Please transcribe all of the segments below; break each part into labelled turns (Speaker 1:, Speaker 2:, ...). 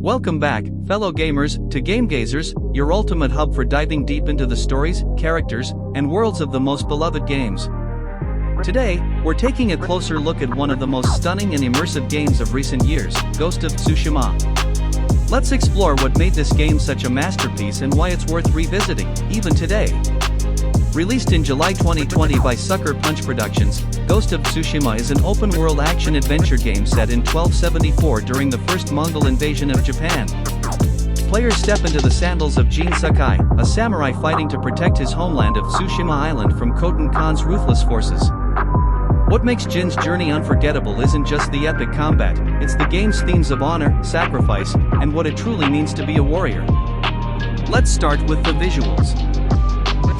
Speaker 1: Welcome back, fellow gamers, to GameGazers, your ultimate hub for diving deep into the stories, characters, and worlds of the most beloved games. Today, we're taking a closer look at one of the most stunning and immersive games of recent years, Ghost of Tsushima. Let's explore what made this game such a masterpiece and why it's worth revisiting, even today. Released in July 2020 by Sucker Punch Productions, Ghost of Tsushima is an open-world action-adventure game set in 1274 during the first Mongol invasion of Japan. Players step into the sandals of Jin Sakai, a samurai fighting to protect his homeland of Tsushima Island from Khotan Khan's ruthless forces. What makes Jin's journey unforgettable isn't just the epic combat, it's the game's themes of honor, sacrifice, and what it truly means to be a warrior. Let's start with the visuals.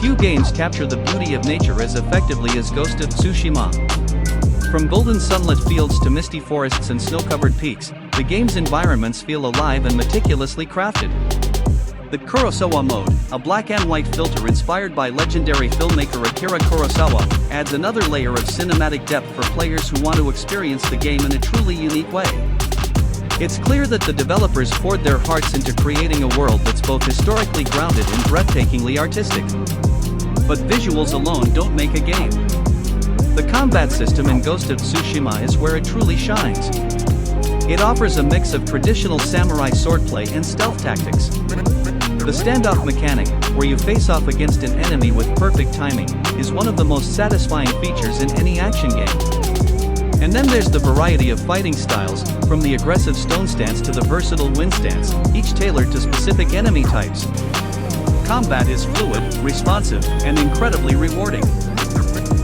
Speaker 1: Few games capture the beauty of nature as effectively as Ghost of Tsushima. From golden sunlit fields to misty forests and snow-covered peaks, the game's environments feel alive and meticulously crafted. The Kurosawa mode, a black and white filter inspired by legendary filmmaker Akira Kurosawa, adds another layer of cinematic depth for players who want to experience the game in a truly unique way. It's clear that the developers poured their hearts into creating a world that's both historically grounded and breathtakingly artistic. But visuals alone don't make a game. The combat system in Ghost of Tsushima is where it truly shines. It offers a mix of traditional samurai swordplay and stealth tactics. The standoff mechanic, where you face off against an enemy with perfect timing, is one of the most satisfying features in any action game. And then there's the variety of fighting styles, from the aggressive stone stance to the versatile wind stance, each tailored to specific enemy types. Combat is fluid, responsive, and incredibly rewarding.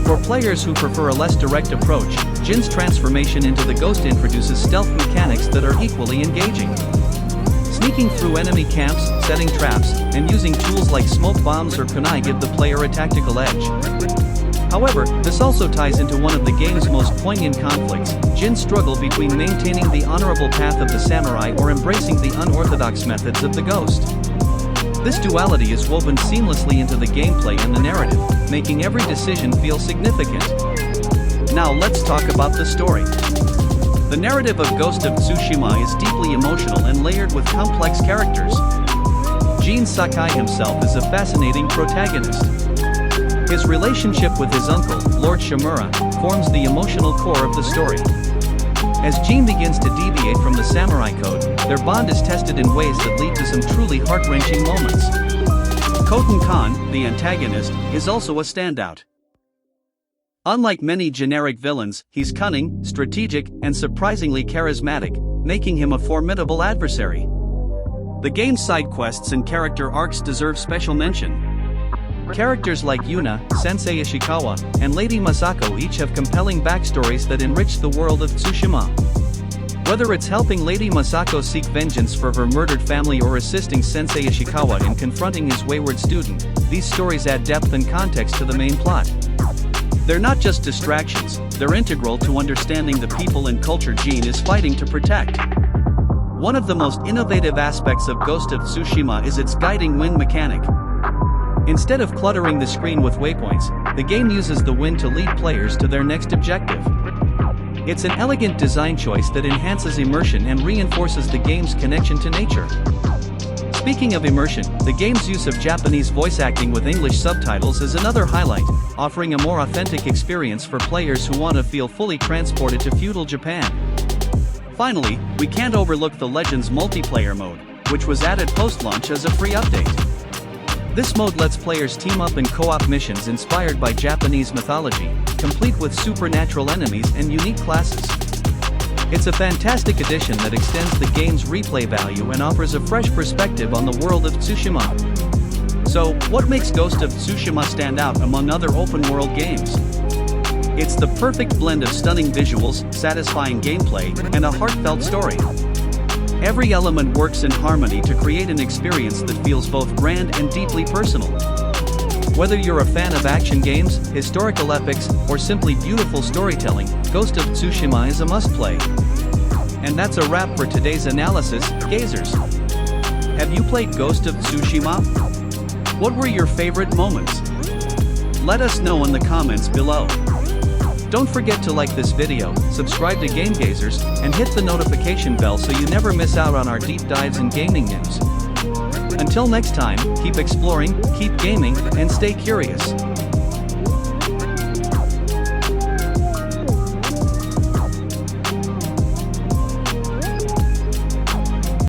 Speaker 1: For players who prefer a less direct approach, Jin's transformation into the Ghost introduces stealth mechanics that are equally engaging. Sneaking through enemy camps, setting traps, and using tools like smoke bombs or kunai give the player a tactical edge. However, this also ties into one of the game's most poignant conflicts, Jin's struggle between maintaining the honorable path of the samurai or embracing the unorthodox methods of the Ghost. This duality is woven seamlessly into the gameplay and the narrative, making every decision feel significant. Now let's talk about the story. The narrative of Ghost of Tsushima is deeply emotional and layered with complex characters. Jin Sakai himself is a fascinating protagonist. His relationship with his uncle, Lord Shimura, forms the emotional core of the story. As Jin begins to deviate from the samurai code, their bond is tested in ways that lead to some truly heart-wrenching moments. Khotan Khan, the antagonist, is also a standout. Unlike many generic villains, he's cunning, strategic, and surprisingly charismatic, making him a formidable adversary. The game's side quests and character arcs deserve special mention. Characters like Yuna, Sensei Ishikawa, and Lady Masako each have compelling backstories that enrich the world of Tsushima. Whether it's helping Lady Masako seek vengeance for her murdered family or assisting Sensei Ishikawa in confronting his wayward student, these stories add depth and context to the main plot. They're not just distractions, they're integral to understanding the people and culture Jin is fighting to protect. One of the most innovative aspects of Ghost of Tsushima is its guiding wind mechanic. Instead of cluttering the screen with waypoints, the game uses the wind to lead players to their next objective. It's an elegant design choice that enhances immersion and reinforces the game's connection to nature. Speaking of immersion, the game's use of Japanese voice acting with English subtitles is another highlight, offering a more authentic experience for players who want to feel fully transported to feudal Japan. Finally, we can't overlook the Legends multiplayer mode, which was added post-launch as a free update. This mode lets players team up in co-op missions inspired by Japanese mythology, complete with supernatural enemies and unique classes. It's a fantastic addition that extends the game's replay value and offers a fresh perspective on the world of Tsushima. So, what makes Ghost of Tsushima stand out among other open-world games? It's the perfect blend of stunning visuals, satisfying gameplay, and a heartfelt story. Every element works in harmony to create an experience that feels both grand and deeply personal. Whether you're a fan of action games, historical epics, or simply beautiful storytelling, Ghost of Tsushima is a must-play. And that's a wrap for today's analysis, Gazers. Have you played Ghost of Tsushima? What were your favorite moments? Let us know in the comments below. Don't forget to like this video, subscribe to Game Gazers, and hit the notification bell so you never miss out on our deep dives in gaming news. Until next time, keep exploring, keep gaming, and stay curious.